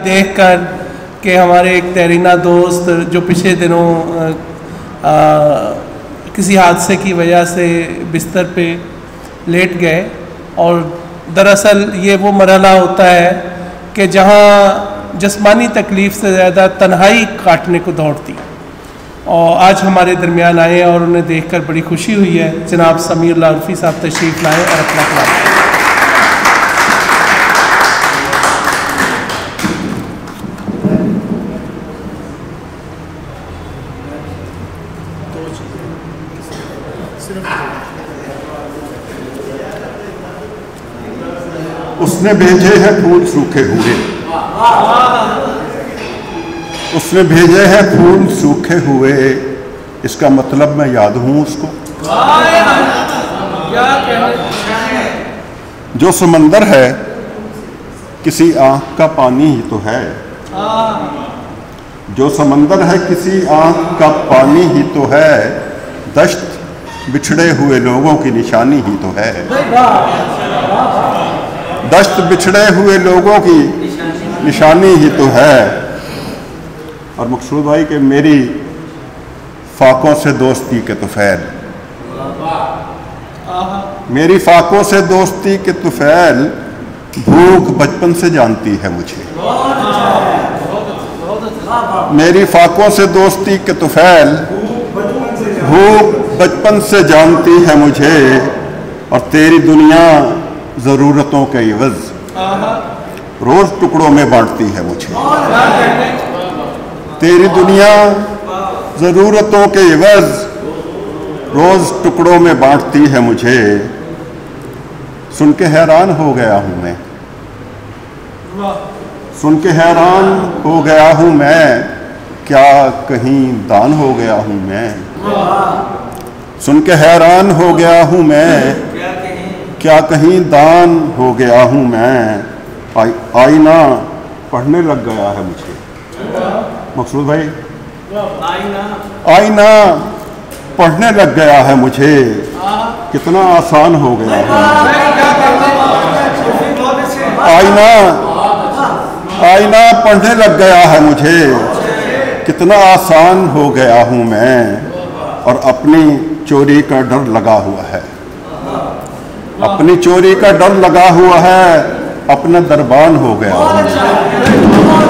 देखकर कि हमारे एक तहरीना दोस्त जो पिछले दिनों किसी हादसे की वजह से बिस्तर पे लेट गए, और दरअसल ये वो मरहला होता है कि जहाँ जिस्मानी तकलीफ़ से ज़्यादा तन्हाई काटने को दौड़ती, और आज हमारे दरमियान आए और उन्हें देखकर बड़ी खुशी हुई है। जनाब समीर लारफी साहब तशरीफ़ लाए और अपना कलाम। उसने भेजे हैं फूल सूखे हुए, उसने भेजे हैं फूल सूखे हुए, इसका मतलब मैं याद हूं उसको। जो समंदर है किसी आंख का पानी ही तो है, जो समंदर है किसी आंख का पानी ही तो है, दश्त बिछड़े हुए लोगों की निशानी ही तो है, दश्त बिछड़े हुए लोगों की निशानी ही तो है। और मकसूद भाई कि मेरी फाकों से दोस्ती के तुफैल, मेरी फाकों से दोस्ती के तुफैल, भूख बचपन से जानती है मुझे, मेरी फाकों से दोस्ती के तुफैल, भूख बचपन से जानती है मुझे, और तेरी दुनिया ज़रूरतों के इवज़ रोज़ टुकड़ों में बांटती है मुझे, तेरी दुनिया ज़रूरतों के इवज़ रोज़ टुकड़ों में बांटती है मुझे। सुन के हैरान हो गया हूँ मैं, सुन के हैरान हो गया हूँ मैं, क्या कहीं दान हो गया हूँ मैं, सुन के हैरान हो गया हूँ मैं, क्या कहीं दान हो गया हूँ मैं। आईना पढ़ने लग गया है मुझे, मकसूद भाई आईना पढ़ने लग गया है मुझे, कितना आसान हो गया है। आईना पढ़ने लग गया है मुझे, कितना आसान हो गया हूँ मैं, और अपनी चोरी का डर लगा हुआ है, अपनी चोरी का डर लगा हुआ है, अपना दरबान हो गया हूँ।